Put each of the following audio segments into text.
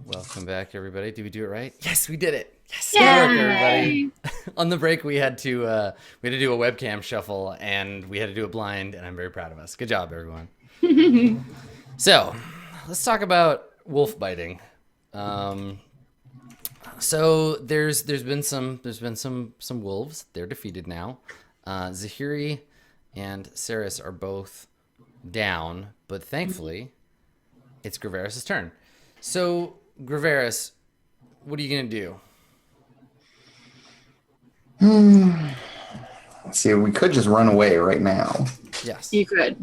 Welcome back, everybody. Did we do it right? Yes, we did it. Yes, Yay! good work, everybody. On the break, we had to do a webcam shuffle, and we had to do it blind, and I'm very proud of us. Good job, everyone. So, let's talk about wolf biting. So there's been some wolves. They're defeated now. Zahiri and Saris are both down, but thankfully, it's Graveris' turn. So, Graveris, what are you going to do? Let's see, we could just run away right now. Yes. You could.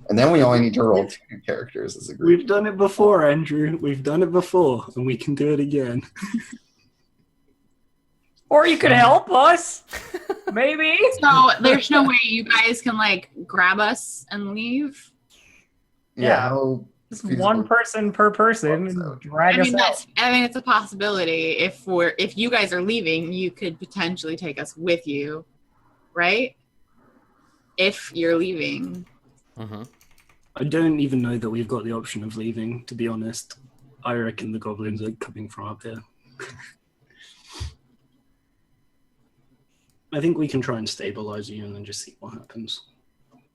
And then we only need to roll 2 characters as a group. We've done it before, Andrew. We've done it before, and we can do it again. Or you could help us, maybe. So there's no way you guys can like grab us and leave. Yeah. No, Just one person per person and drag us out. It's a possibility. If you guys are leaving, you could potentially take us with you, right? If you're leaving. Mm-hmm. I don't even know that we've got the option of leaving, to be honest. I reckon the goblins are coming from up here. I think we can try and stabilize you and then just see what happens.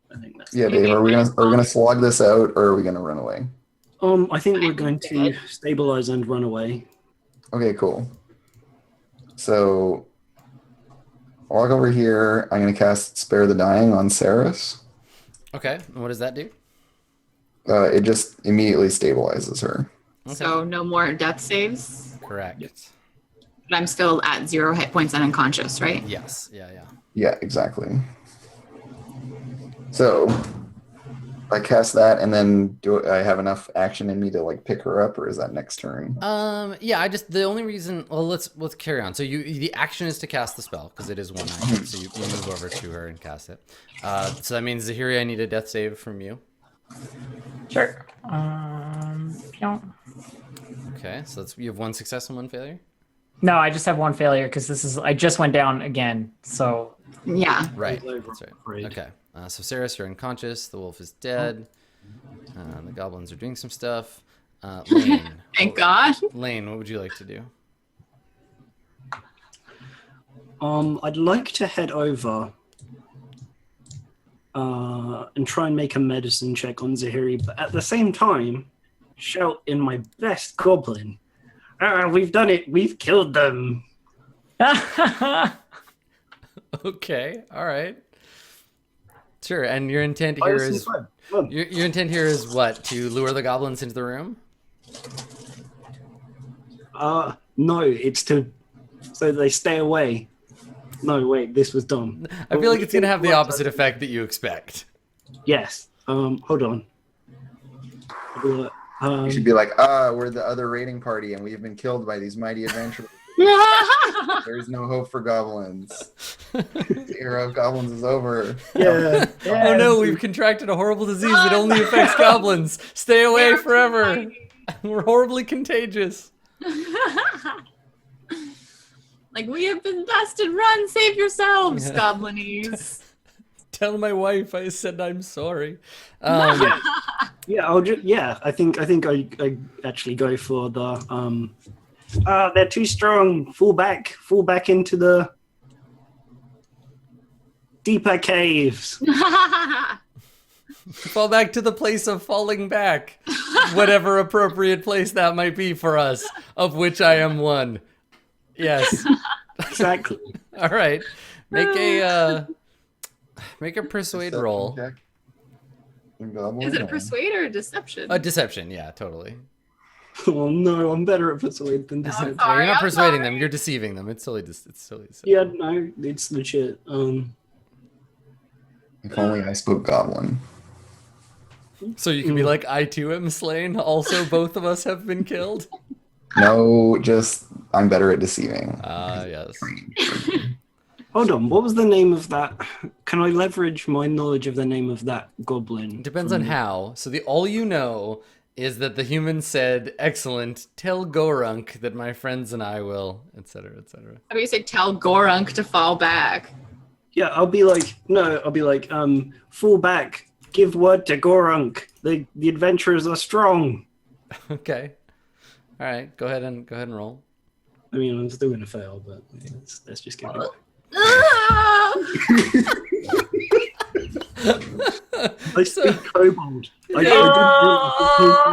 I think that's Dave, are we gonna slog this out, or are we gonna run away? I think we're going to stabilize and run away. Okay, cool. So I'll walk over here. I'm gonna cast Spare the Dying on Saris. Okay, and what does that do? It just immediately stabilizes her. Okay. So no more death saves. Correct. But I'm still at 0 hit points and unconscious, right? Yes. Yeah. Yeah, exactly. So I cast that, and then do I have enough action in me to like pick her up, or is that next turn? Yeah. The only reason. Well, let's carry on. So the action is to cast the spell because it is one action. So you move over to her and cast it. So that means Zahiri, I need a death save from you. Sure. Okay. So you have 1 success and 1 failure. No, I just have 1 failure because I just went down again. So Yeah. Right. Over, That's right. I'm afraid. Okay. So Saris, you're unconscious. The wolf is dead. The goblins are doing some stuff. Lane. Thank God. Lane, what would you like to do? I'd like to head over and try and make a medicine check on Zahiri, but at the same time, shout in my best goblin. We've done it. We've killed them. Okay. All right. Sure. And your intent here is your intent here is what? To lure the goblins into the room? No, it's so they stay away. No, wait, this was dumb. I feel like it's going to have the opposite effect that you expect. Yes. Hold on. You should be like, we're the other raiding party, and we have been killed by these mighty adventurers. There is no hope for goblins. The era of goblins is over. Yeah. Oh no, we've contracted a horrible disease that only affects goblins. Stay away forever. We're horribly contagious. Like, we have been bested. Run, save yourselves, goblinies. Tell my wife I said I'm sorry. Yeah, I think I actually go for the they're too strong. Fall back into the deeper caves. Fall back to the place of falling back. Whatever appropriate place that might be for us, of which I am one. Yes. Exactly. All right. Make a persuade roll. Check. Is it a persuade or a deception? A deception, yeah, totally. Oh no, I'm better at persuade than deception. You're not I'm persuading sorry. them, you're deceiving them. It's totally deception. Yeah, no, it's legit. If only I spoke goblin. So you can be like, I too am slain. Also, both of us have been killed. No, just I'm better at deceiving. Yes. Hold on, what was the name of that? Can I leverage my knowledge of the name of that goblin? Depends on how. So all you know is that the human said, "Excellent. Tell Gorunk that my friends and I will," etc., etc. How about you say, tell Gorunk to fall back? Yeah, I'll be like, fall back. Give word to Gorunk. The adventurers are strong. Okay. All right. Go ahead and roll. I mean, I'm still going to fail, but let's just get it. I speak kobold.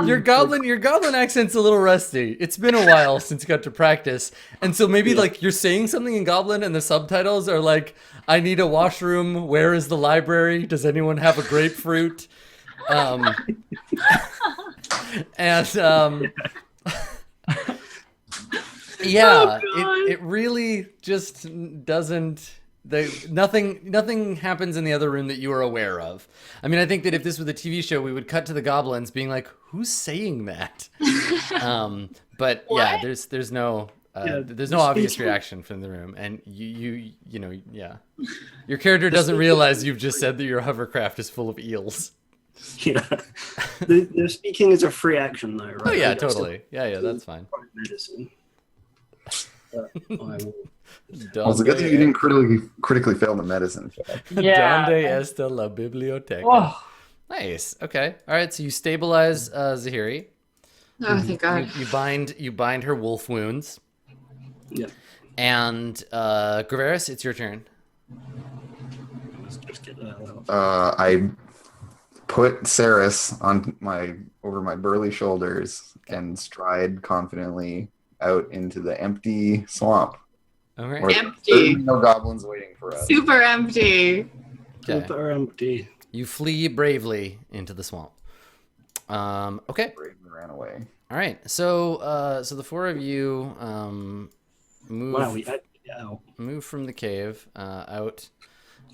Your goblin accent's a little rusty. It's been a while since you got to practice, and so maybe like you're saying something in Goblin, and the subtitles are like, "I need a washroom. Where is the library? Does anyone have a grapefruit?" Yeah, it really just doesn't. Nothing happens in the other room that you are aware of. I mean, I think that if this were the TV show, we would cut to the goblins being like, "Who's saying that?" But yeah, there's no obvious reaction from the room, and you know, yeah, your character doesn't realize you've just said that your hovercraft is full of eels. Yeah, the speaking is a free action though, right? Oh yeah, totally. Yeah, that's fine. Medicine. I will. Also, good thing you didn't critically fail the medicine check. Yeah. Donde está la biblioteca? Oh, Nice. Okay. All right. So you stabilize Zahiri. Oh, thank God. You bind her wolf wounds. Yeah. And Graveris, it's your turn. Let's just get that out. I put Saris over my burly shoulders and stride confidently out into the empty swamp. All right. Where Empty. there's no goblins waiting for us. Super empty. Okay. Super empty. You flee bravely into the swamp. Okay. Bravely ran away. All right. So the four of you move. Wow, move from the cave out.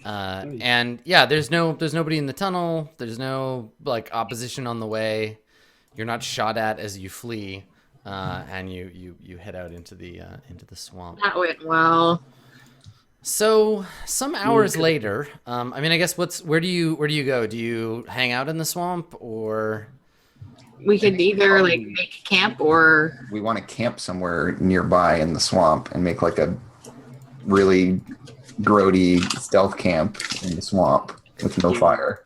And yeah, there's nobody in the tunnel. There's no like opposition on the way. You're not shot at as you flee, and you head out into the swamp. That went well. So some hours later, I mean, I guess where do you go? Do you hang out in the swamp, or We could either like make camp or We want to camp somewhere nearby in the swamp and make like a really grody stealth camp in the swamp with no fire.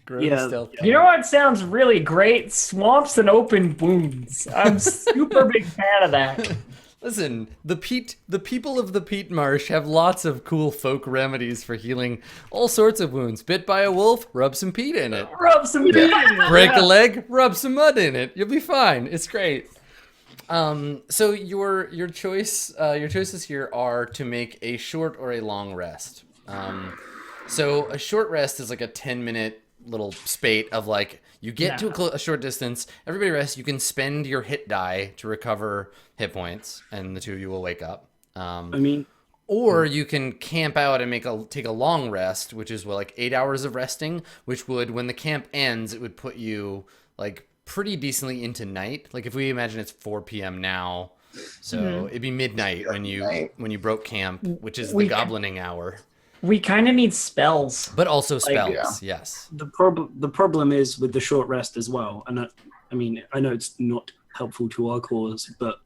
Yeah. stealth? you know what sounds really great? Swamps and open wounds. I'm super big fan of that. Listen, the people of the peat marsh have lots of cool folk remedies for healing all sorts of wounds. Bit by a wolf, rub some peat in it. Rub some peat in it. Break a leg, rub some mud in it. You'll be fine. It's great. So your choices here are to make a short or a long rest. So a short rest is like a 10-minute little spate of like you get to a short distance. Everybody rests. You can spend your hit die to recover hit points, and the two of you will wake up. Or you can camp out and take a long rest, which is like 8 hours of resting, which would, when the camp ends, it would put you like pretty decently into night. Like if we imagine it's 4 p.m. now, so it'd be midnight when you broke camp, which is the goblining hour. We kind of need spells. But also spells, yes. The problem is with the short rest as well, and I mean, I know it's not helpful to our cause, but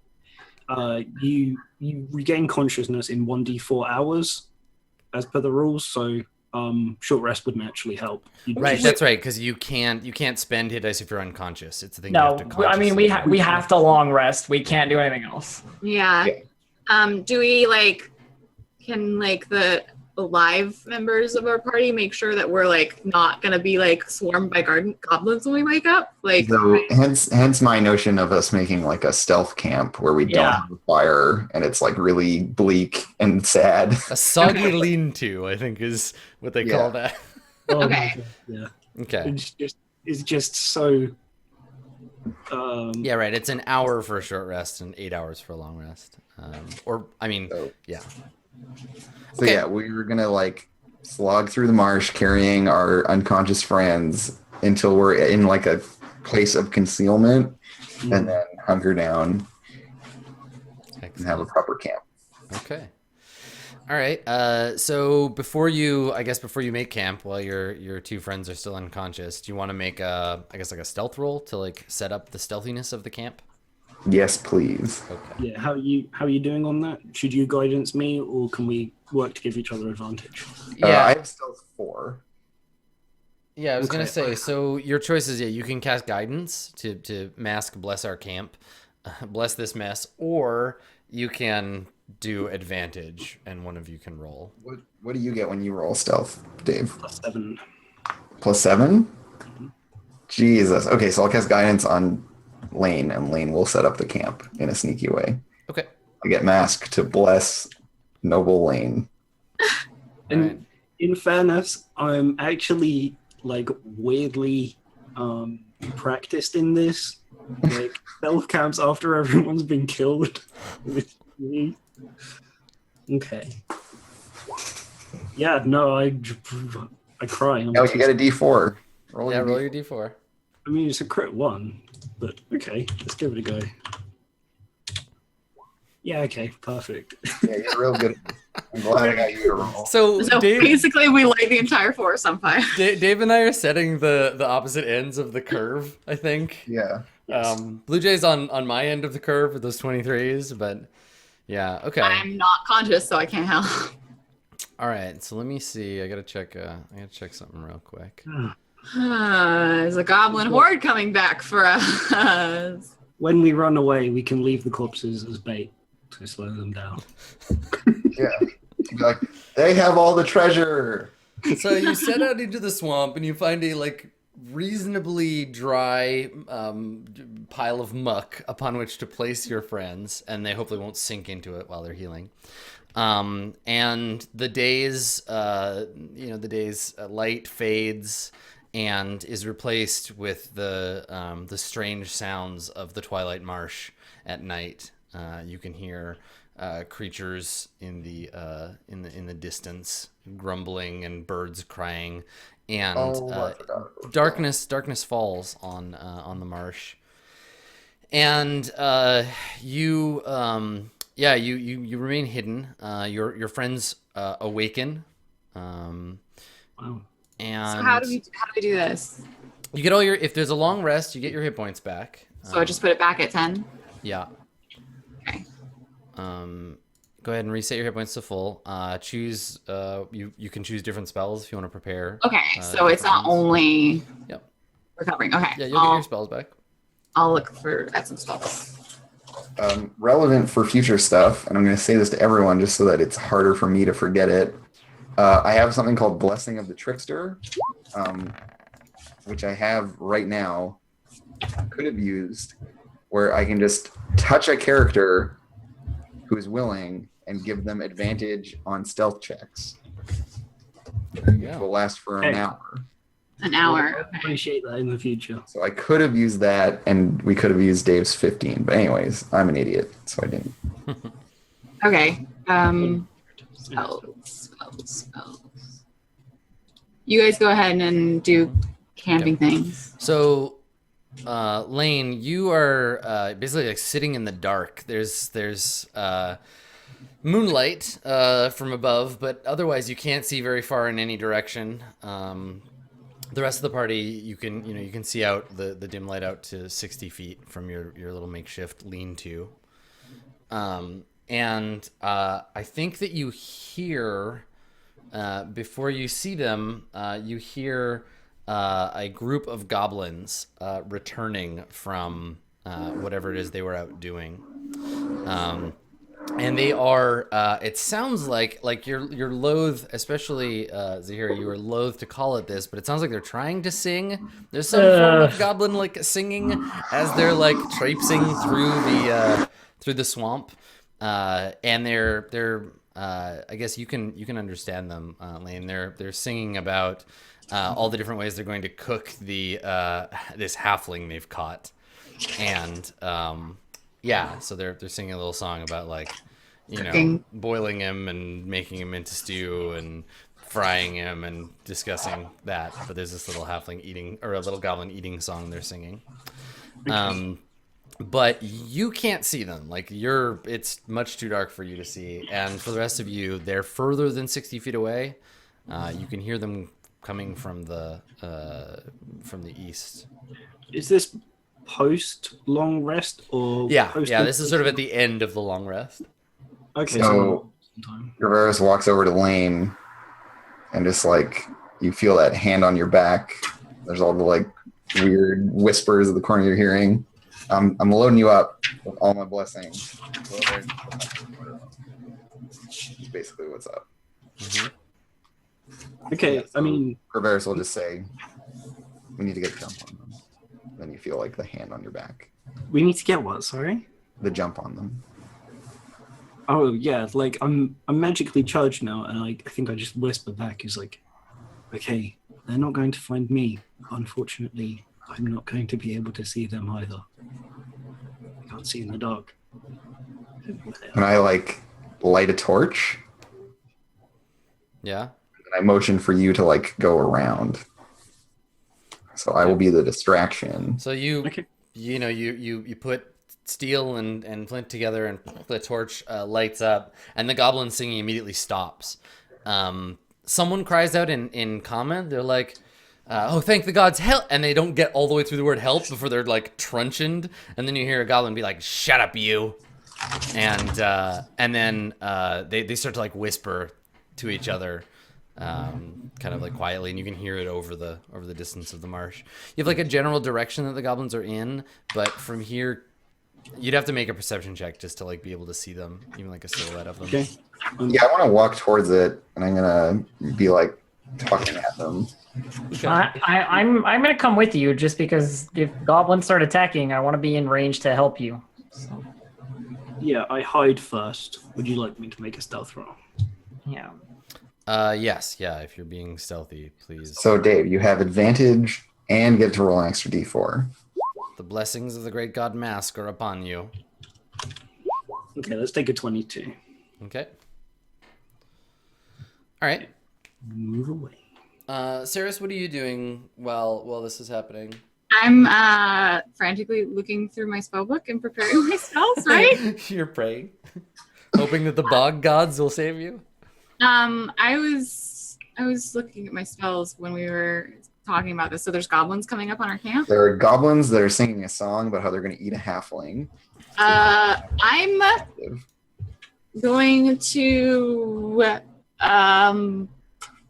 you regain consciousness in 1d4 hours as per the rules, so short rest wouldn't actually help. Right, that's right, because you can't spend hit dice if you're unconscious. It's the thing. You have to I mean we have to long rest. We can't do anything else. yeah. Do we can the live members of our party make sure that we're like not gonna be like swarmed by goblins when we wake up? So hence my notion of us making like a stealth camp where we don't have a fire and it's like really bleak and sad. A soggy lean-to, I think, is what they call that. Okay. Yeah. Okay. It's just so. Yeah, right. It's an hour for a short rest and 8 hours for a long rest. Yeah. So yeah, we were gonna like slog through the marsh carrying our unconscious friends until we're in like a place of concealment and then hunker down and have a proper camp. Okay. All right. So before you make camp while your two friends are still unconscious, do you want to make a stealth roll to like set up the stealthiness of the camp? Yes, please. Okay. Yeah, how are you doing on that? Should you guidance me, or can we work to give each other advantage? Yeah. I have stealth 4. Yeah, I was gonna Okay. say. So your choice is you can cast guidance to mask bless our camp, bless this mess, or you can do advantage, and one of you can roll. What do you get when you roll stealth, Dave? +7. +7? Jesus. Okay, so I'll cast guidance on Lane, and Lane will set up the camp in a sneaky way. Okay. I get mask to bless noble Lane. And Alright. in fairness, I'm actually like weirdly practiced in this. Like stealth camps after everyone's been killed. Okay. Yeah, no, I cry. Oh, you get a D4. Roll Yeah, your roll D4. your d4. I mean, it's a crit 1, but okay, let's give it a go. Yeah, okay, perfect. Yeah, you're real good. I'm glad I got you to roll. So So Dave, basically, we light the entire forest on fire. Dave and I are setting the opposite ends of the curve. I think. Yeah. Yes. Blue Jay's on my end of the curve with those 23s, but yeah, okay. I'm not conscious, so I can't help. All right, so let me see. I gotta check something real quick. There's a goblin horde coming back for us. When we run away, we can leave the corpses as bait to slow them down. Yeah. You'd be like, they have all the treasure. So you set out into the swamp and you find a like reasonably dry pile of muck upon which to place your friends, and they hopefully won't sink into it while they're healing. And the day's light fades and is replaced with the strange sounds of the twilight marsh at night. You can hear creatures in the distance grumbling and birds crying, and I forgot. darkness falls on the marsh, and you remain hidden. Your friends awaken, Wow. and So how do we do this? you get all your, if there's a long rest, you get your hit points back. So I just put it back at 10. Yeah. Okay. Go ahead and reset your hit points to full. Choose. You can choose different spells if you want to prepare. Okay. So it's not different ones. only Yep. recovering. Okay. Yeah, you'll get your spells back. I'll look at some spells. Relevant for future stuff, and I'm going to say this to everyone just so that it's harder for me to forget it. I have something called Blessing of the Trickster, which I have right now. Could have used, where I can just touch a character who is willing and give them advantage on stealth checks. There you It go. will last for an Okay. hour. An hour. I appreciate that in the future. So I could have used that, and we could have used Dave's 15. But anyways, I'm an idiot, so I didn't. Okay. Spells. You guys go ahead and do camping things. So, Lane, you are basically like sitting in the dark. There's moonlight from above, but otherwise you can't see very far in any direction. The rest of the party, you can see out the dim light out to 60 feet from your little makeshift lean-to. And I think that you hear, before you see them, you hear a group of goblins returning from whatever it is they were out doing. And they are, it sounds like you're loath, especially Zahira, you were loath to call it this, but it sounds like they're trying to sing. There's some form of goblin like singing as they're like traipsing through the swamp. And they're I guess you can understand them, Lane. They're singing about all the different ways they're going to cook the this halfling they've caught. And yeah, so they're singing a little song about like, Cooking. boiling him and making him into stew and frying him and discussing that. But there's this little halfling eating, or a little goblin eating song they're singing. But you can't see them. Like it's much too dark for you to see. And for the rest of you, they're further than 60 feet away. You can hear them coming from the east. Is this post long rest or Yeah, post this is sort of at the end of the long rest. Okay, So- sometime. Graveris walks over to Lane and just like you feel that hand on your back. There's all the like weird whispers of the corner you're hearing. I'm loading you up with all my blessings. That's basically what's up. Okay, Yeah, so I mean, Corvaris will just say, we need to get a jump on them. Then you feel like the hand on your back. we need to get what? Sorry. The jump on them. Oh yeah, like I'm magically charged now, and I think I just whisper back. He's like, okay, they're not going to find me. Unfortunately, I'm not going to be able to see them either. I can't see in the dark. And I like light a torch, Yeah. and I motion for you to like go around. So I will be the distraction. So you Okay. you put steel and flint together, and the torch lights up, and the goblin singing immediately stops. Someone cries out in comment. They're like, "Oh, thank the gods, help!" And they don't get all the way through the word "help" before they're like truncheoned, and then you hear a goblin be like, "Shut up, you!" And then they start to like whisper to each other. Kind of like quietly, and you can hear it over the distance of the marsh. You have like a general direction that the goblins are in, but from here you'd have to make a perception check just to like be able to see them, even like a silhouette of them. Okay. Yeah, I want to walk towards it, and I'm gonna be like talking at them. I'm gonna come with you just because if goblins start attacking, I want to be in range to help you. So, Yeah, I hide first. Would you like me to make a stealth roll? yeah. Yes, yeah. If you're being stealthy, please. So Dave, you have advantage and get to roll an extra d4. The blessings of the great god Mask are upon you. Okay, let's take a 22. Okay. All right. Move away. Saris, what are you doing while this is happening? I'm frantically looking through my spell book and preparing my spells, right? You're praying, hoping that the bog gods will save you. I was looking at my spells when we were talking about this. So there's goblins coming up on our camp. There are goblins that are singing a song about how they're going to eat a halfling. I'm going to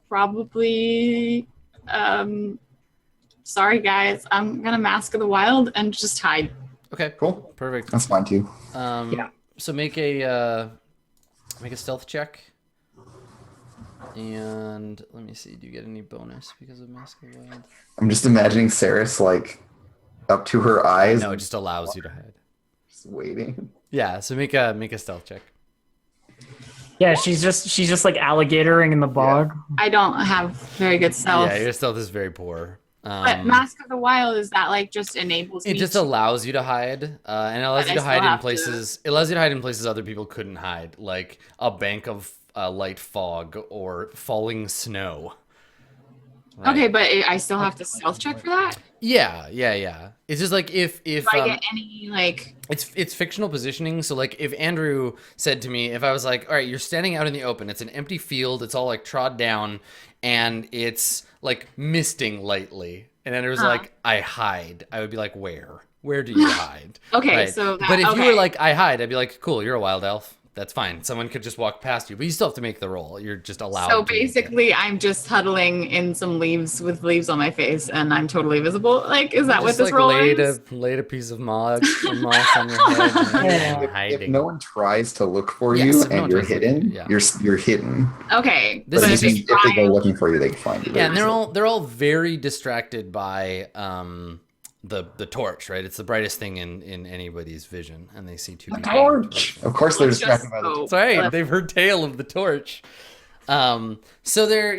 probably sorry guys, I'm gonna Mask of the Wild and just hide. Okay, Cool. perfect. That's fine too. Yeah. So make a stealth check. And let me see, do you get any bonus because of Mask of the Wild? I'm just imagining Saris like up to her eyes. No, it just allows you to hide. Just waiting. Yeah, so make a stealth check. Yeah, she's just like alligatoring in the bog. I don't have very good stealth. Yeah, your stealth is very poor. But Mask of the Wild, is that like just enables me It just to... allows you to hide, and it allows But you I to still hide in have to- places. It allows you to hide in places other people couldn't hide, like a bank of light fog or falling snow. Right? Okay, but I still have to stealth check for that? Yeah. It's just like if Do I get any like... it's fictional positioning. So like if Andrew said to me, if I was like, all right, you're standing out in the open, it's an empty field, it's all like trod down, and it's like misting lightly, and Andrew's like, I hide, I would be like, where do you hide? Okay, Right. so that, But if you okay. were like, I hide, I'd be like, cool, you're a wild elf. That's fine. Someone could just walk past you, but you still have to make the roll. You're just allowed. So to make it. basically, I'm just huddling in some leaves with leaves on my face, and I'm totally visible. Like, is that what Just, this like, roll laid is? a piece of moss on your head. And Yeah. you're If hiding. no one tries to look for Yes, you if no and one you're tries to look, hidden, yeah. you're hidden. Okay, This But is but if, if if they go I- looking for you, they can find you. Yeah, and very they're all very distracted by the torch, right? It's the brightest thing in anybody's vision, and they see two people. torch! easily. Of course, they're Just distracted by the so- That's right. They've heard tale of the torch. So they're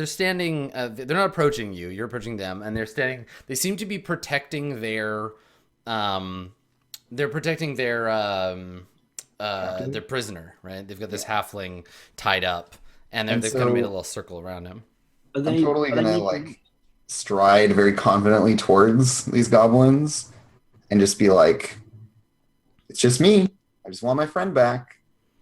standing. They're not approaching you. You're approaching them, and they're standing. They seem to be protecting their. They're protecting their prisoner, right? They've got this halfling tied up, and And they've kind of made a so- little circle around him. Are I'm totally are they gonna making- like stride very confidently towards these goblins and just be like, it's just me. I just want my friend back.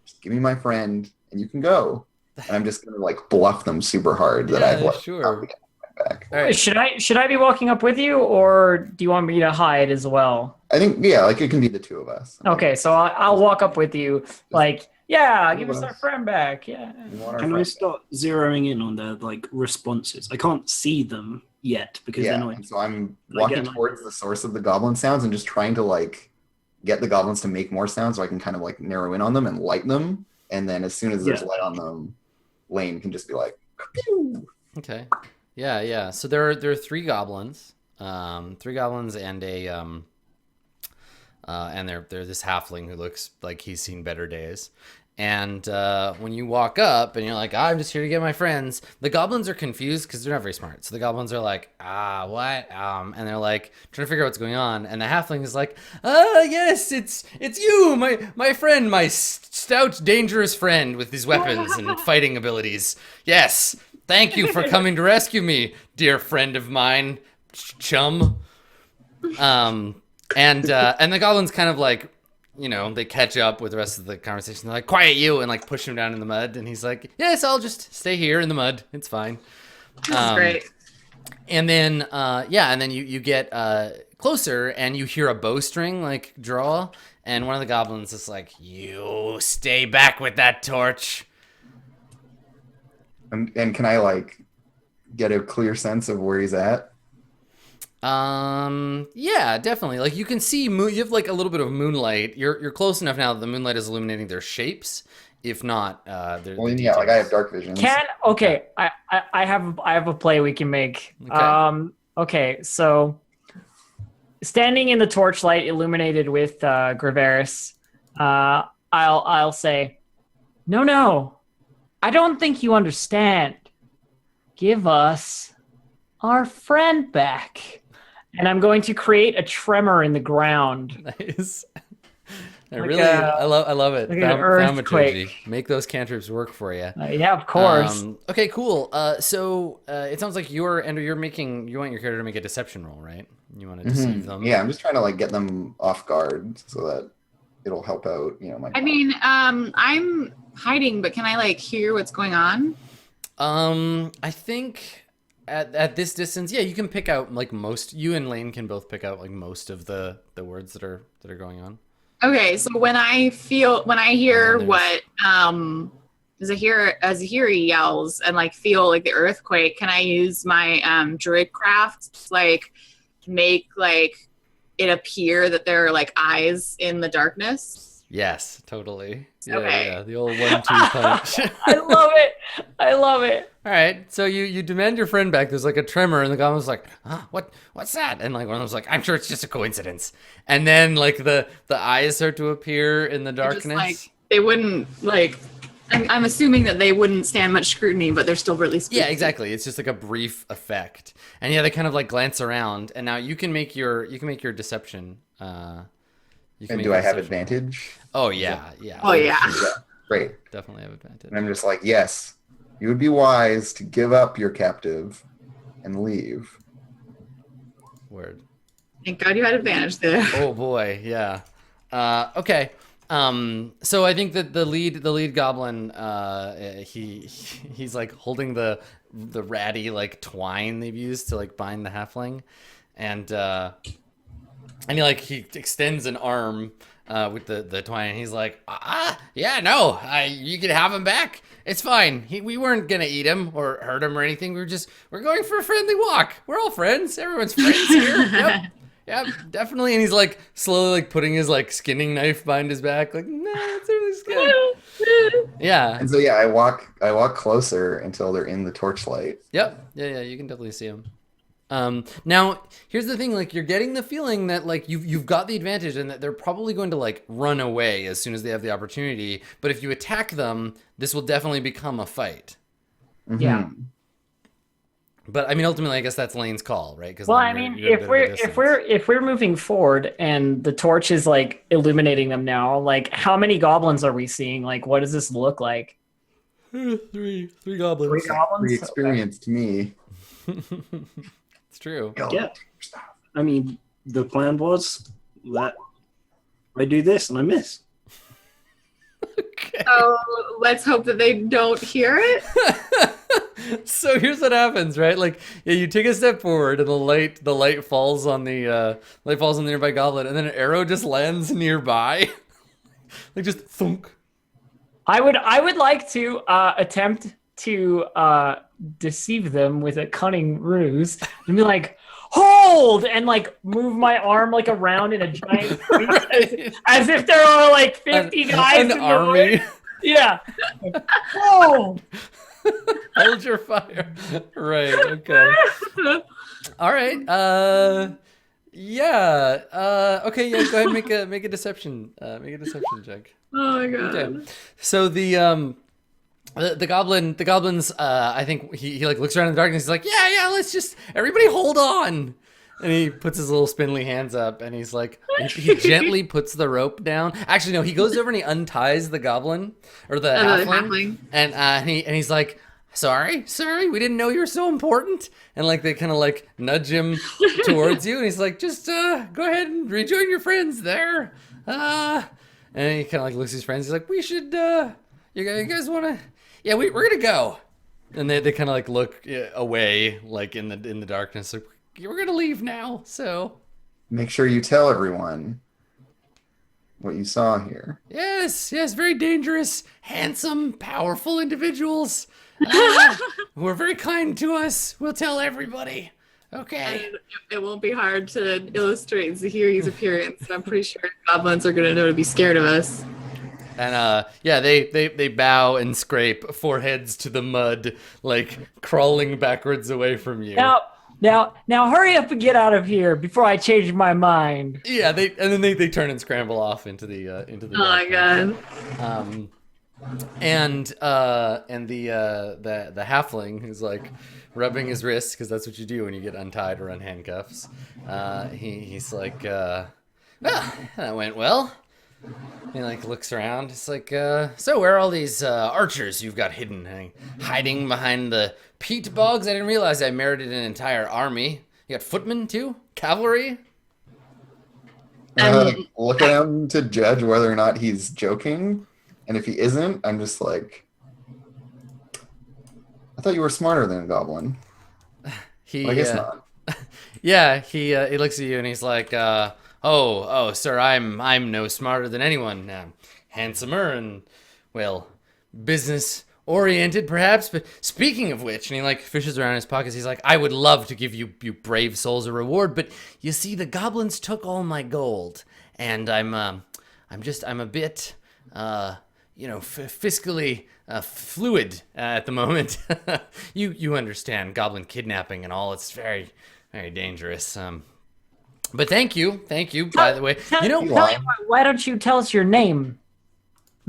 Just give me my friend and you can go. And I'm just gonna like bluff them super hard that I've left sure. my friend back. All right. Should I be walking up with you, or do you want me to hide as well? I think like it can be the two of us. Okay, so I'll walk up with you. Like Yeah, give us our friend back. Yeah. We want our Can I friend. start zeroing in on their like responses? I can't see them yet because they're Yeah, not. and so I'm I walking get an towards the source of the goblin sounds and just trying to like get the goblins to make more sounds so I can kind of like narrow in on them and light them. And then as soon as there's Yeah. light on them, Lane can just be like, "Pew!" Okay. Yeah. So there are 3 goblins. 3 goblins and a and they're this halfling who looks like he's seen better days. And when you walk up and you're like, I'm just here to get my friends, the goblins are confused because they're not very smart. So the goblins are like, what? And they're like trying to figure out what's going on. And the halfling is like, yes, it's you, my friend, my stout, dangerous friend with these weapons and fighting abilities. Yes, thank you for coming to rescue me, dear friend of mine, chum. And the goblins kind of like, you know, they catch up with the rest of the conversation. They're like, quiet you, and like push him down in the mud. And he's like, yes, I'll just stay here in the mud. It's fine. That's great. And then, and then you get closer and you hear a bowstring like draw. And one of the goblins is like, you stay back with that torch. And can I like get a clear sense of where he's at? Yeah, definitely. Like you can see you have like a little bit of moonlight. You're close enough now that the moonlight is illuminating their shapes. If not, Well, yeah, like I have dark vision. I have a play we can make. Okay. Okay, so standing in the torchlight illuminated with Graveris, I'll say, no, I don't think you understand. Give us our friend back. And I'm going to create a tremor in the ground. Nice. Like I love it. like an earthquake. Make those cantrips work for you. Yeah, of course. Okay, cool. So it sounds like you want your character to make a deception roll, right? You want to deceive them. Yeah, I'm just trying to like get them off guard so that it'll help out, you know, my I mean, I'm hiding, but can I like hear what's going on? I think at this distance, yeah, you can pick out like most. You and Lane can both pick out like most of the words that are going on. Okay, so when I hear And then what Zahiri yells and like feel like the earthquake, can I use my druid craft to like make like it appear that there are like eyes in the darkness? Yes, totally. Yeah, Okay. yeah, the old 1-2 punch. I love it. All right, so you demand your friend back. There's like a tremor, and the goblin's like, what's that? And like one of them's like, I'm sure it's just a coincidence. And then like the eyes start to appear in the They're just, darkness. like, they wouldn't like. I'm assuming that they wouldn't stand much scrutiny, but they're still really spooky. Yeah, exactly. It's just like a brief effect, and yeah, they kind of like glance around, and now you can make your deception. And do I have advantage? Oh yeah. Oh yeah. Yeah, great. Definitely have advantage. And I'm just like, yes, you would be wise to give up your captive and leave. Word. Thank God you had advantage there. Oh boy, yeah. Okay. So I think that the lead goblin, he's like holding the ratty like twine they've used to like bind the halfling, and he extends an arm with the twine, and he's like, yeah, no, you can have him back. It's fine. We weren't gonna eat him or hurt him or anything. We're going for a friendly walk. We're all friends. Everyone's friends here. Yep. Yeah, definitely. And he's like slowly like putting his like skinning knife behind his back, like, nah, it's really good. Yeah. And so yeah, I walk closer until they're in the torchlight. Yep. Yeah, you can definitely see him. Now here's the thing, like you're getting the feeling that like you've got the advantage and that they're probably going to like run away as soon as they have the opportunity. But if you attack them, this will definitely become a fight. Mm-hmm. Yeah. But I mean, ultimately, I guess that's Lane's call, right? Well, I mean, if we're moving forward and the torch is like illuminating them now, like how many goblins are we seeing? Like, what does this look like? Three goblins. 3 goblins. Pretty experienced to me. It's true. Yeah. I mean, the plan was that I do this and I miss. Okay. So let's hope that they don't hear it. So here's what happens, right? Like, yeah, you take a step forward, and the light falls on the nearby goblin, and then an arrow just lands nearby, like just thunk. I would like to attempt to deceive them with a cunning ruse and be like, hold, and like move my arm like around in a giant sweep as if there are like 50 guys An in the army. way. Yeah. Hold. Hold your fire. Right. Okay. All right. Yeah. Okay. Yeah. Go ahead. And make a deception. Make a deception check. Oh my god. Okay. So the goblins. I think he like looks around in the darkness. He's like, yeah. Let's just everybody hold on. And he puts his little spindly hands up, and he's like, he gently puts the rope down. Actually, no, he goes over and he unties the goblin or the halfling, and he's like, sorry, we didn't know you were so important. And like they kind of like nudge him towards you, and he's like, just go ahead and rejoin your friends there. And he kind of like looks at his friends. He's like, we should, you guys want to? Yeah, we're gonna go. And they kind of like look away, like in the darkness. Like, we're gonna leave now, so Make sure you tell everyone what you saw here. yes, very dangerous, handsome, powerful individuals who are very kind to us. We'll tell everybody. Okay. And it won't be hard to illustrate Zahiri's appearance. I'm pretty sure goblins are gonna know to be scared of us. And yeah, they bow and scrape foreheads to the mud, like crawling backwards away from you. Now, hurry up and get out of here before I change my mind. Yeah, then they turn and scramble off into the Oh my god. And the halfling who's like rubbing his wrist, because that's what you do when you get untied or on handcuffs. He's like, well, that went well. He like looks around. It's like, so where are all these archers you've got hidden, hiding behind the peat bogs? I didn't realize I merited an entire army. You got footmen too, cavalry. Look at him to judge whether or not he's joking, and if he isn't, I'm just like, I thought you were smarter than a goblin. He, I guess not. Yeah, he looks at you and he's like, oh, sir, I'm no smarter than anyone. Handsomer and, well, business oriented perhaps. But speaking of which, and he like fishes around in his pockets, he's like, I would love to give you brave souls a reward, but you see, the goblins took all my gold, and I'm a bit, fiscally fluid at the moment. You understand goblin kidnapping and all. It's very, very dangerous. But thank you, by the way. Why don't you tell us your name?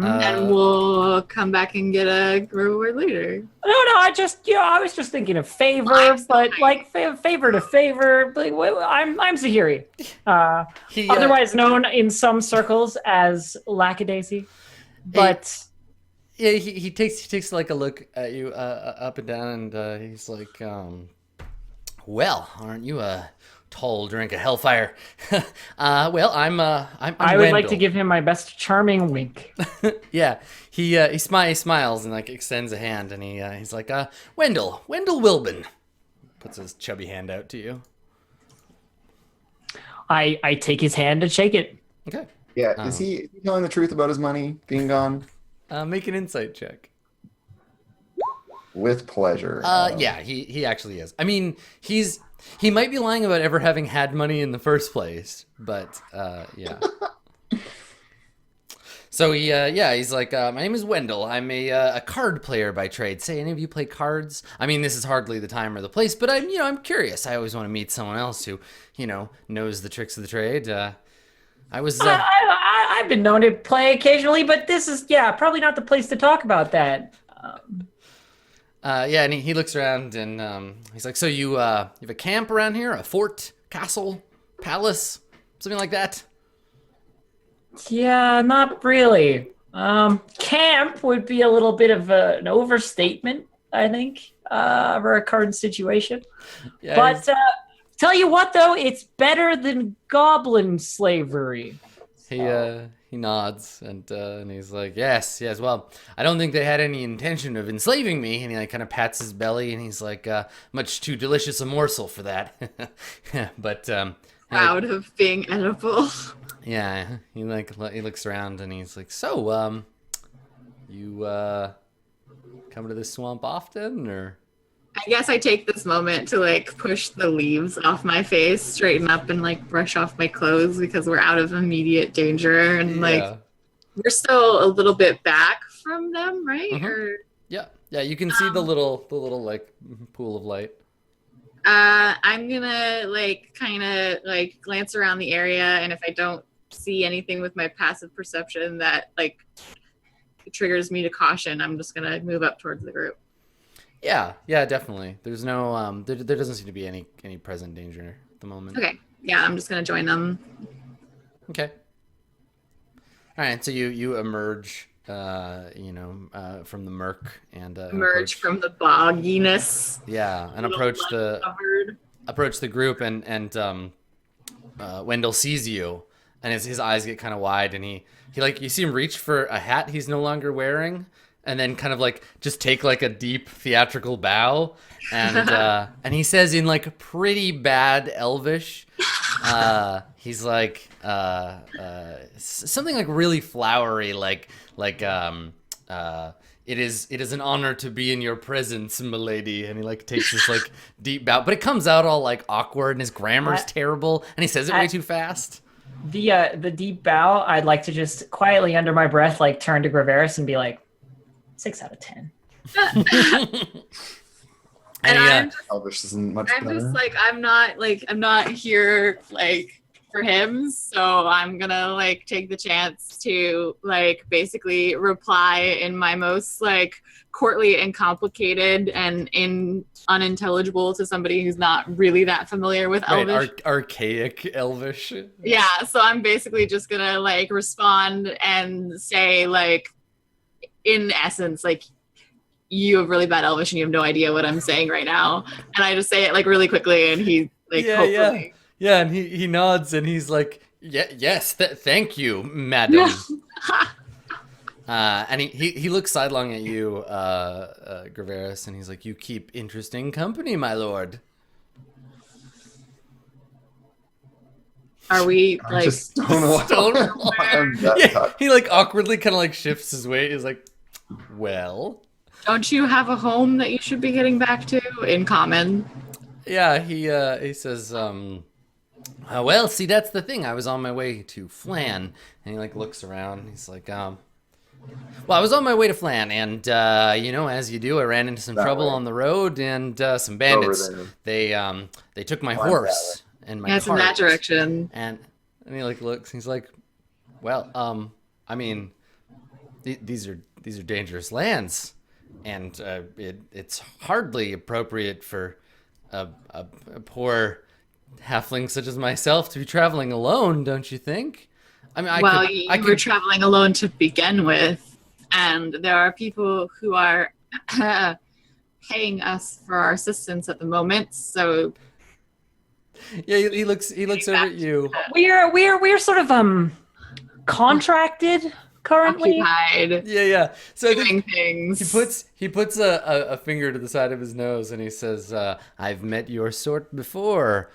And we'll come back and get a reward later. No, I was just thinking of favor, but like favor to favor. Like, I'm Zahiri, otherwise known in some circles as Lackadaisy. But yeah, he takes like a look at you up and down, and he's like, well, aren't you a tall drink of hellfire? Well, I'm I would like to give him my best charming wink. Yeah, he smiles and like extends a hand, and he's like, Wendell Wilbin, puts his chubby hand out to you. I take his hand and shake it. Okay. Yeah, is he telling the truth about his money being gone? Make an insight check. With pleasure. Yeah, he actually is. I mean, he might be lying about ever having had money in the first place, but yeah. So he's like, my name is Wendell. I'm a card player by trade. Say, any of you play cards? I mean, this is hardly the time or the place, but I'm curious. I always want to meet someone else who, knows the tricks of the trade. I've been known to play occasionally, but this is probably not the place to talk about that. Yeah, and he looks around and he's like, so you have a camp around here? A fort, castle, palace, something like that? Yeah, not really. Camp would be a little bit of an overstatement, I think, for a current situation. Yeah, but tell you what, though, it's better than goblin slavery. He nods and he's like, yes. Well, I don't think they had any intention of enslaving me. And he like kind of pats his belly and he's like, much too delicious a morsel for that. But Proud of being edible. Yeah, he looks around and he's like, so you come to this swamp often, or? I guess I take this moment to like push the leaves off my face, straighten up, and like brush off my clothes because we're out of immediate danger, and like we're still a little bit back from them, right? Mhm. Or Yeah, you can see the little like pool of light. I'm gonna like kind of like glance around the area, and if I don't see anything with my passive perception that like triggers me to caution, I'm just gonna move up towards the group. Yeah, definitely. There's no there doesn't seem to be any present danger at the moment. Okay, yeah, I'm just gonna join them. Okay. All right, so you emerge, from the murk and Emerge from the bogginess. Yeah, and approach the group, and Wendell sees you, and his eyes get kind of wide, and he like, you see him reach for a hat he's no longer wearing, and then kind of like just take like a deep theatrical bow, and and he says in like pretty bad Elvish, he's like something like really flowery, like it is an honor to be in your presence, milady. And he like takes this like deep bow, but it comes out all like awkward, and his grammar's terrible, and he says it way too fast. The deep bow, I'd like to just quietly under my breath like turn to Graveris and be like, 6 out of 10. And Elvish isn't much I'm better. just like, I'm not here like for him, so I'm gonna like take the chance to like basically reply in my most like courtly and complicated and unintelligible to somebody who's not really that familiar with Elvish. Archaic Elvish. Yeah, so I'm basically just gonna like respond and say like, in essence, like, you have really bad Elvish and you have no idea what I'm saying right now. And I just say it like really quickly, and he like hopefully. Yeah, and he nods, and he's like, yes, thank you, madam. And he looks sidelong at you, Graveris, and he's like, you keep interesting company, my lord. Are we I'm like just Stonewall. Yeah, he like awkwardly kind of like shifts his weight. He's like, well, don't you have a home that you should be getting back to in common? yeah, he says, well, see, that's the thing. I was on my way to Flan, and he like looks around. And he's like, well, I was on my way to Flan, and as you do, I ran into some trouble on the road, and some bandits. They took my horse and my it's in cart. that direction. And he like looks. He's like, well, I mean, these are dangerous lands, and it's hardly appropriate for a poor halfling such as myself to be traveling alone, don't you think? I mean, you were traveling alone to begin with, and there are people who are paying us for our assistance at the moment. So yeah, he looks over at you. We're sort of contracted currently. occupied, Yeah. So I doing think things. he puts a finger to the side of his nose, and he says, "I've met your sort before.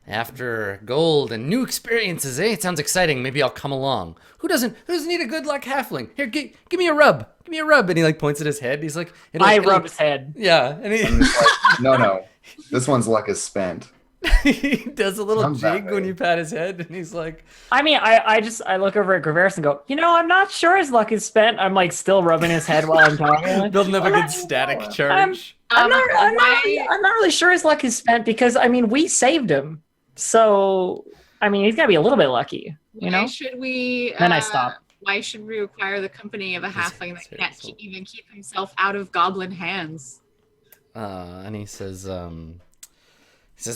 After gold and new experiences, eh? It sounds exciting. Maybe I'll come along. Who doesn't need a good luck halfling? Here, give me a rub. Give me a rub." And he like points at his head. He's like, I rub his head. Yeah, and And it's like, no, this one's luck is spent. he does a little Comes that jig when way. you pat his head, and he's like, I mean, I look over at Graveris and go, I'm not sure his luck is spent. I'm like still rubbing his head while I'm talking. building up a good static charge. I'm not really sure his luck is spent because I mean we saved him, so I mean he's gotta be a little bit lucky, Why should we? Then I stop. Why should we require the company of a halfling that can't terrible. even keep himself out of goblin hands? And he says,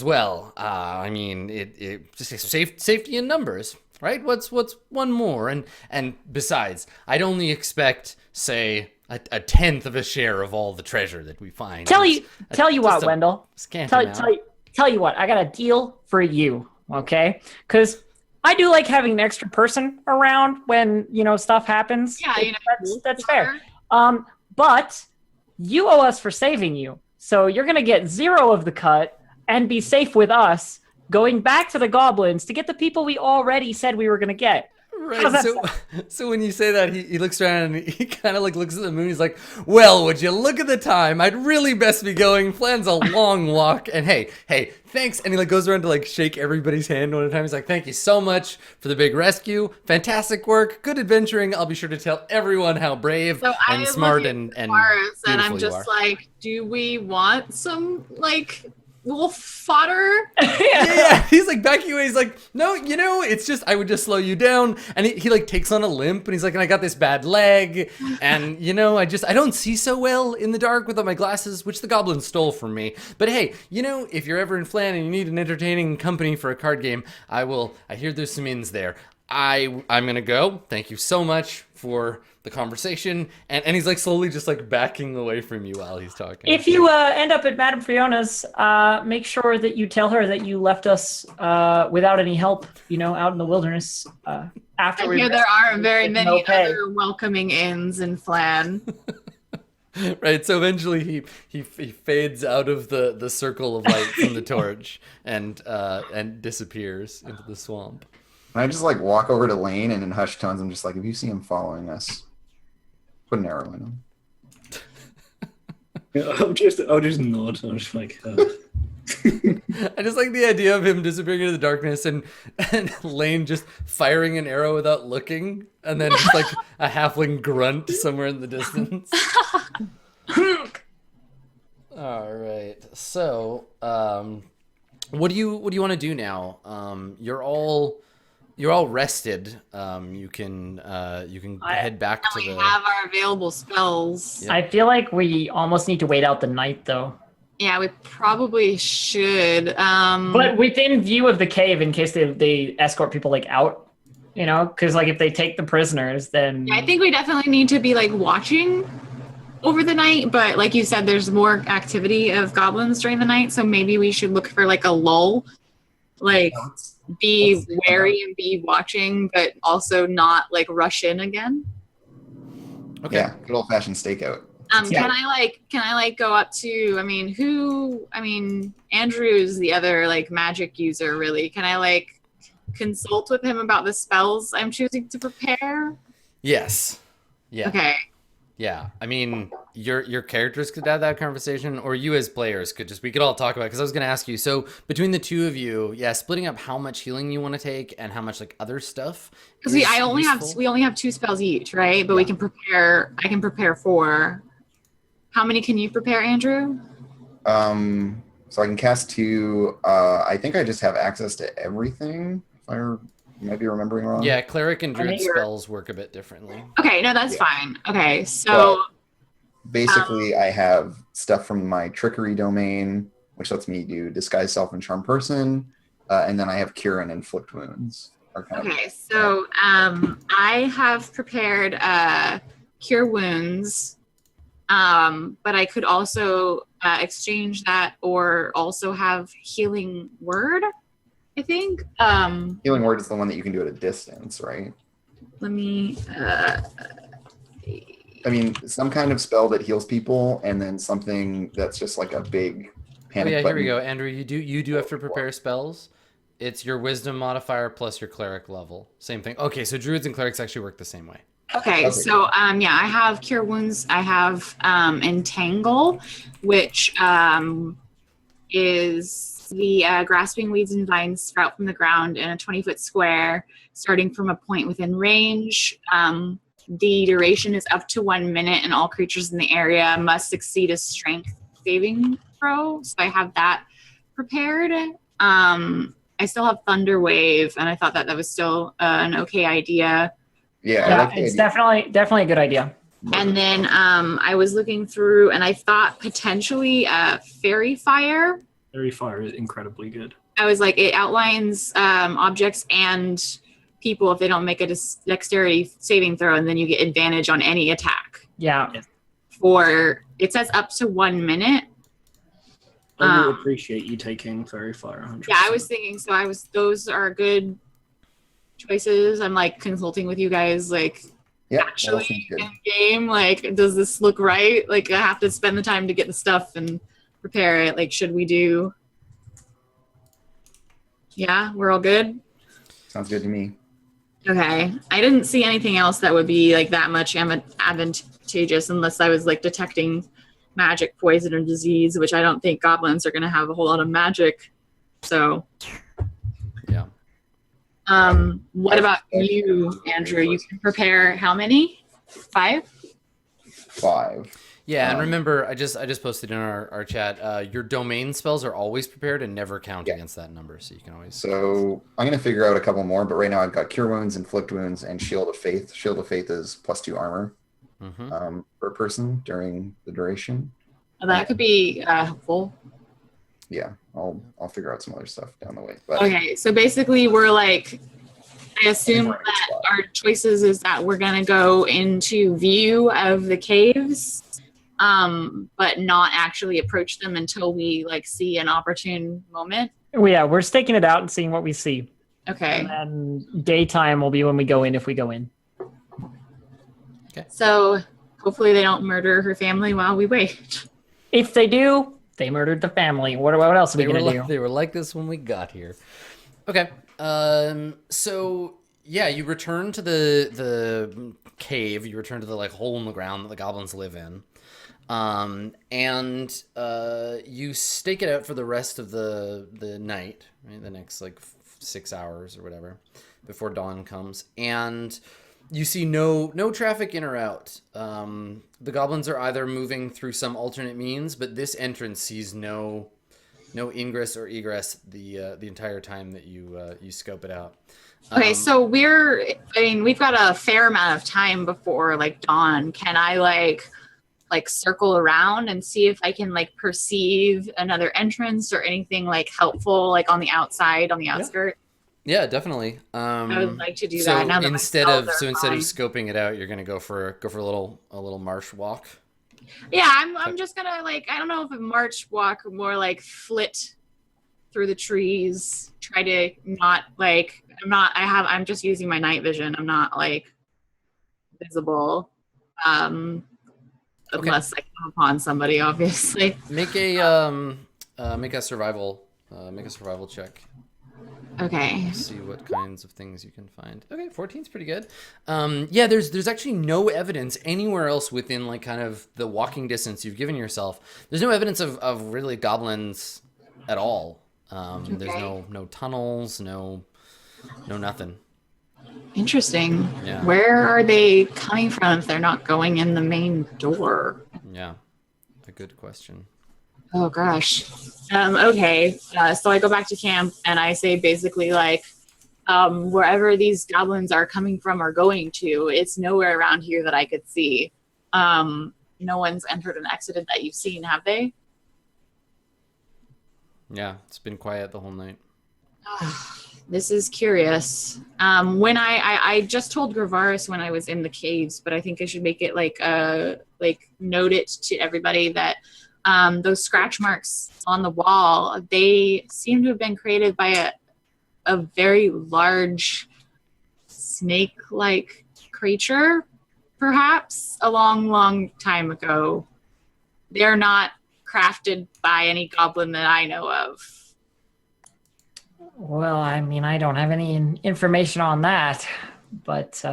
well, I mean, it just safety in numbers, right? What's one more? And besides, I'd only expect, say, a tenth of a share of all the treasure that we find. Tell you what, Wendell. Tell you what, I got a deal for you, okay? Because I do like having an extra person around when stuff happens. Yeah, that's fair. But you owe us for saving you, so you're gonna get 0 of the cut and be safe with us, going back to the goblins to get the people we already said we were gonna get. Right. How's that So when you say that, he looks around and he kind of like looks at the moon. He's like, "Well, would you look at the time? I'd really best be going. Plan's a long walk. And hey, thanks." And he like goes around to like shake everybody's hand one at a time. He's like, "Thank you so much for the big rescue. Fantastic work. Good adventuring. I'll be sure to tell everyone how brave So I and am smart looking and Mars, and I'm beautiful you just are." like, do we want some like wolf fodder? Yeah, he's like backing away. He's like, "No, it's just I would just slow you down." And he like takes on a limp, and he's like, "And I got this bad leg, and I don't see so well in the dark without my glasses, which the goblin stole from me. But hey, if you're ever in Flan and you need an entertaining company for a card game, I hear there's some inns there. I'm gonna go. Thank you so much for the conversation." And he's like slowly just like backing away from you while he's talking. If you end up at Madame Fiona's, make sure that you tell her that you left us without any help, out in the wilderness. After I we hear there aren't very with many no pay. other welcoming inns in Flan. Right, so eventually he fades out of the circle of light from the torch and disappears into the swamp. And I just like walk over to Lane and in hushed tones, I'm just like, if you see him following us, put an arrow in him. I'll just nod. I'm just like, I just like the idea of him disappearing into the darkness and Lane just firing an arrow without looking, and then just like a halfling grunt somewhere in the distance. All right, so what do you want to do now? You're all rested. You can head back to We the. have our available spells. Yeah. I feel like we almost need to wait out the night, though. Yeah, we probably should. But within view of the cave, in case they escort people like out, because like if they take the prisoners, then I think we definitely need to be like watching over the night. But like you said, there's more activity of goblins during the night, so maybe we should look for like a lull, like be wary and be watching, but also not like rush in again. Okay. Yeah, good old fashioned stakeout. Can I go up to, Andrew is the other like magic user really. Can I like consult with him about the spells I'm choosing to prepare? Yes. Yeah. Okay. Yeah. I mean, your characters could have that conversation, or you as players we could all talk about it, because I was going to ask you. So between the two of you, splitting up how much healing you want to take and how much like other stuff. Because we only have 2 spells each, right? But I can prepare 4. How many can you prepare, Andrew? So I can cast 2. I think I just have access to everything. If I might be remembering wrong. Yeah, cleric and druid spells work a bit differently. Okay, no, that's fine. Okay, so Well, basically, I have stuff from my trickery domain, which lets me do disguise self and charm person, and then I have cure and inflict wounds. okay, so I have prepared cure wounds, but I could also exchange that or also have healing word. I think. Healing word is the one that you can do at a distance, right? Let me. I mean, some kind of spell that heals people, and then something that's just like a big panic Here button. we go, Andrew. You do have to prepare spells. It's your wisdom modifier plus your cleric level. Same thing. Okay, so druids and clerics actually work the same way. Okay, so I have cure wounds. I have entangle, which is the grasping weeds and vines sprout from the ground in a 20-foot square, starting from a point within range. The duration is up to 1 minute, and all creatures in the area must succeed a strength saving throw. So I have that prepared. I still have Thunder Wave, and I thought that was still an okay idea. Yeah, I Yeah, like the it's idea. definitely a good idea. And then I was looking through, and I thought potentially Fairy Fire. Fairy Fire is incredibly good. I was like, it outlines objects and people if they don't make a dexterity saving throw, and then you get advantage on any attack. Yeah. It says up to 1 minute. I really appreciate you taking Fairy Fire. 100%. Yeah, I was thinking, those are good choices. I'm like consulting with you guys, like Yeah, that all actually seems good. in game, like, does this look right? Like, I have to spend the time to get the stuff and prepare it. Like, should we do? Yeah, we're all good. Sounds good to me. Okay. I didn't see anything else that would be like that much advantageous unless I was like detecting magic, poison, or disease, which I don't think goblins are going to have a whole lot of magic. So, Yeah. what about you, Andrew? You can prepare how many? 5? 5. Yeah, and remember, I just posted in our chat. Your domain spells are always prepared and never count against that number, so you can always. So I'm gonna figure out a couple more, but right now I've got Cure Wounds, Inflict Wounds, and Shield of Faith. Shield of Faith is +2 armor per person during the duration. Well, that could be helpful. Yeah, I'll figure out some other stuff down the way. But Okay, so basically we're like, I assume Right that spot. our choices is that we're gonna go into view of the caves, but not actually approach them until we like see an opportune moment. Well, yeah, we're staking it out and seeing what we see. Okay, And daytime will be when we go in, if we go in. so hopefully they don't murder her family while we wait. If they do, they murdered the family. What else are we going to do? They were like this when we got here. Okay. So yeah, you return to the cave. You return to the like hole in the ground that the goblins live in. And you stake it out for the rest of the night, right? The next like 6 hours or whatever before dawn comes, and you see no traffic in or out. The goblins are either moving through some alternate means, but this entrance sees no ingress or egress the entire time that you scope it out. Okay, so we've got a fair amount of time before like dawn. Can I like circle around and see if I can like perceive another entrance or anything like helpful like on the outside, on the outskirts? Yeah, definitely. I would like to do So that. Now that my instead spells of are fine. scoping it out, you're gonna go for a little marsh walk. Yeah, I'm just gonna like, I don't know if a march walk, more like flit through the trees. Try to not like, I'm just using my night vision. I'm not like visible. Unless I come upon somebody, obviously. Make a survival check. Okay. See what kinds of things you can find. Okay, 14's pretty good. Yeah, there's actually no evidence anywhere else within like kind of the walking distance you've given yourself. There's no evidence of really goblins at all. There's no tunnels, no nothing. Interesting. Yeah. Where are they coming from if they're not going in the main door? Yeah, a good question. Oh gosh. Okay. So I go back to camp and I say basically like, wherever these goblins are coming from or going to, it's nowhere around here that I could see. No one's entered and exited that you've seen, have they? Yeah, it's been quiet the whole night. This is curious. When I just told Gravaris when I was in the caves, but I think I should make it like note it to everybody that those scratch marks on the wall, they seem to have been created by a very large snake-like creature, perhaps a long time ago. They're not crafted by any goblin that I know of. Well, I mean, I don't have any information on that, but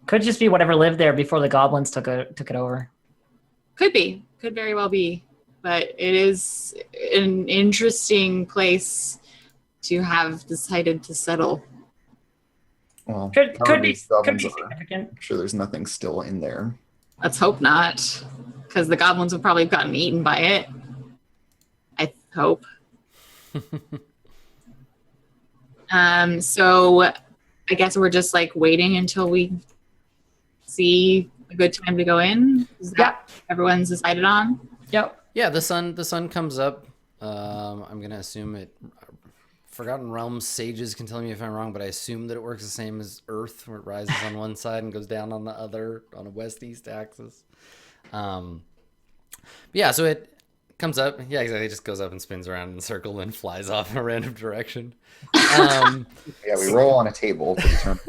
could just be whatever lived there before the goblins took it over. Could be. Could very well be. But it is an interesting place to have decided to settle. Well, Could be goblins are- significant. I'm sure there's nothing still in there. Let's hope not. Because the goblins would probably have gotten eaten by it. I hope. So I guess we're just like waiting until we see a good time to go in. Is that everyone's decided on? Yep. Yeah, the sun comes up. I'm gonna assume it. Forgotten Realms sages can tell me if I'm wrong, but I assume that it works the same as Earth, where it rises on one side and goes down on the other on a west-east axis. Yeah, so it comes up. Yeah, exactly. It just goes up and spins around in a circle and flies off in a random direction. Yeah, we roll on a table to determine.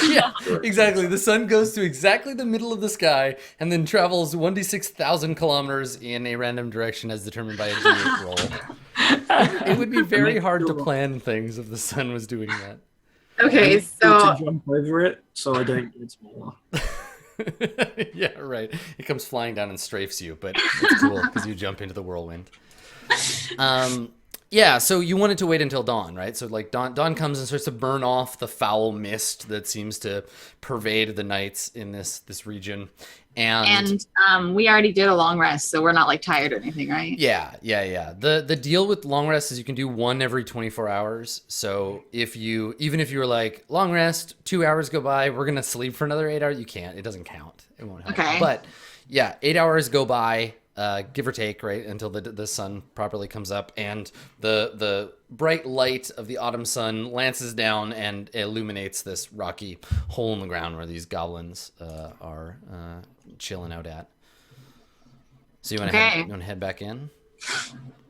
Yeah, exactly. The sun goes to exactly the middle of the sky and then travels 1d6,000 kilometers in a random direction as determined by a d8 roll. It would be very hard to plan things if the sun was doing that. Okay, I need so to jump over it so I don't get smaller. Yeah, right. It comes flying down and strafes you, but it's cool because you jump into the whirlwind. Yeah, so you wanted to wait until dawn, right? So like dawn comes and starts to burn off the foul mist that seems to pervade the nights in this region. And we already did a long rest, so we're not like tired or anything, right? yeah. The deal with long rest is you can do one every 24 hours. So even if you were like long rest, 2 hours go by, we're gonna sleep for another 8 hours, you can't. It doesn't count. It won't help. Okay. But yeah, 8 hours go by, give or take, right, until the sun properly comes up, and the bright light of the autumn sun lances down and illuminates this rocky hole in the ground where these goblins are chilling out at. So you want to head back in?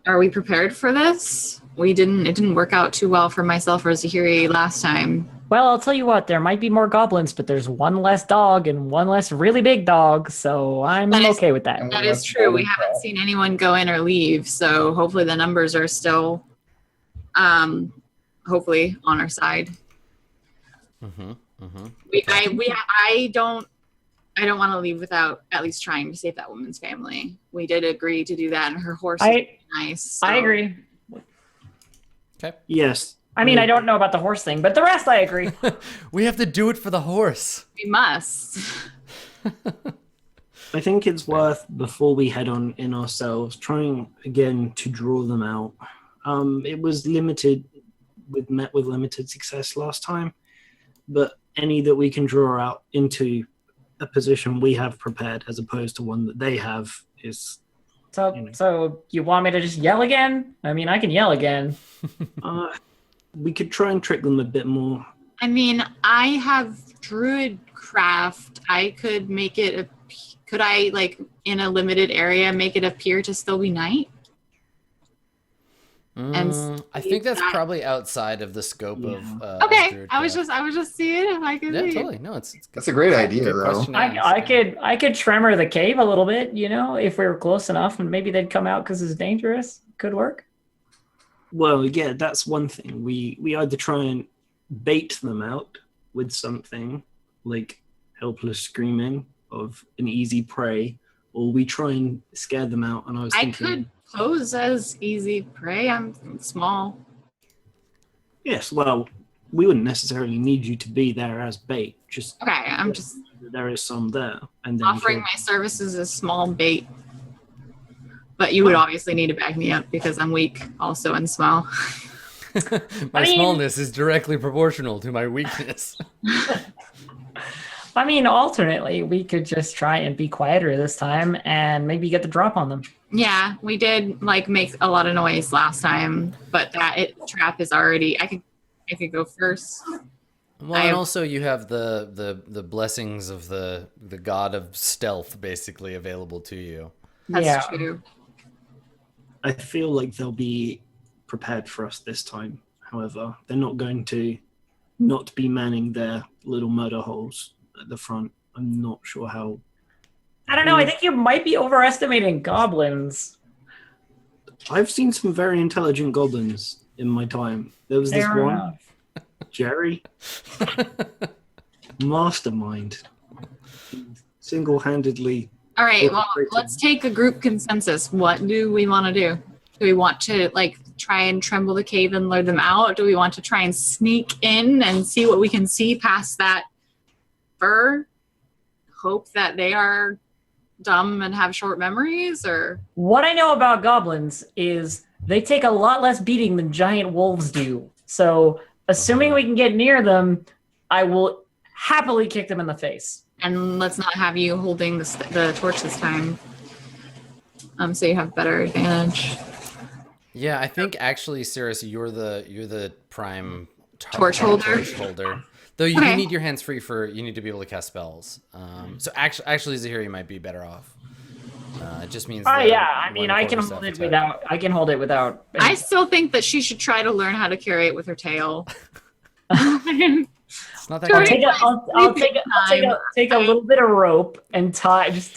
Are we prepared for this? It didn't work out too well for myself or Zahiri last time. Well, I'll tell you what, there might be more goblins, but there's one less dog and one less really big dog, so I'm okay with that. That is true. We haven't seen anyone go in or leave, so hopefully the numbers are still hopefully on our side. I don't want to leave without at least trying to save that woman's family. We did agree to do that, and her horse is nice. So. I agree. Okay. Yes. I mean, I don't know about the horse thing, but the rest I agree. We have to do it for the horse. We must. I think it's worth, before we head on in ourselves, trying again to draw them out. It was met with limited success last time, but any that we can draw out into a position we have prepared as opposed to one that they have is... So you want me to just yell again? I mean, I can yell again. We could try and trick them a bit more. I mean, I have druid craft. I could make it could I, like, in a limited area, make it appear to still be night? I think that's probably outside of the scope of okay, I was just seeing if I could Yeah, totally. No, that's a great idea, though. I could tremor the cave a little bit, if we were close enough, and maybe they'd come out because it's dangerous. Could work. Well, yeah, that's one thing. We either try and bait them out with something like helpless screaming of an easy prey, or we try and scare them out. And I could pose as easy prey. I'm small. Yes, well, we wouldn't necessarily need you to be there as bait. There is some there, and then offering my services as small bait. But you would obviously need to back me up because I'm weak, also, and small. My smallness is directly proportional to my weakness. I mean, alternately, we could just try and be quieter this time and maybe get the drop on them. Yeah, we did make a lot of noise last time, but trap is already. I could go first. Well, and also you have the blessings of the god of stealth basically available to you. That's true. I feel like they'll be prepared for us this time. However, they're not going to not be manning their little murder holes at the front. I'm not sure how. I don't know. I think you might be overestimating goblins. I've seen some very intelligent goblins in my time. There was this one, Jerry, mastermind, single-handedly. All right, well, let's take a group consensus. What do we want to do? Do we want to try and tremble the cave and lure them out? Do we want to try and sneak in and see what we can see past that fur? Hope that they are dumb and have short memories, or what I know about goblins is they take a lot less beating than giant wolves do. So assuming we can get near them, I will happily kick them in the face. And let's not have you holding the torch this time. So you have better advantage. Yeah, I think actually, Cirrus, you're the prime torch holder. Though you do need your hands free you need to be able to cast spells. So actually, Zahiri might be better off. It just means. I mean, I can hold it without. I can hold it without. I still think that she should try to learn how to carry it with her tail. It's not that great. I'll take a little bit of rope and tie it.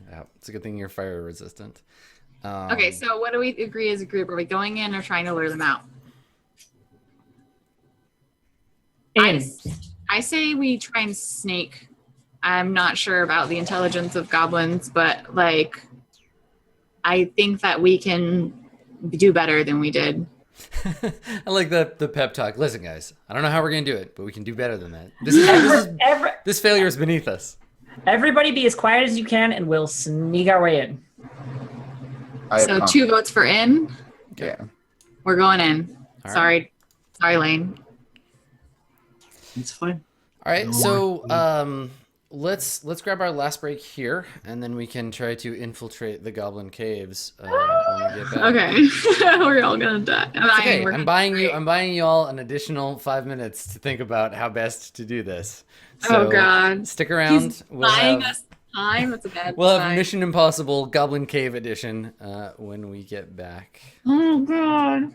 Yeah, it's a good thing you're fire resistant. Okay, so what do we agree as a group? Are we going in or trying to lure them out? In. I say we try and snake. I'm not sure about the intelligence of goblins, but like, I think that we can do better than we did. I like the pep talk. Listen, guys, I don't know how we're gonna do it, but we can do better than that. This failure is beneath us. Everybody be as quiet as you can, and we'll sneak our way in. So 2 votes for in. Yeah. We're going in. All Sorry, Lane. It's fine. All right, so let's grab our last break here, and then we can try to infiltrate the goblin caves when we get back. Okay, we're all gonna die. Okay, I'm buying you all an additional 5 minutes to think about how best to do this. So Oh God! stick around. He's buying us time. That's a bad. We'll have sign. Mission Impossible Goblin Cave Edition when we get back. Oh God!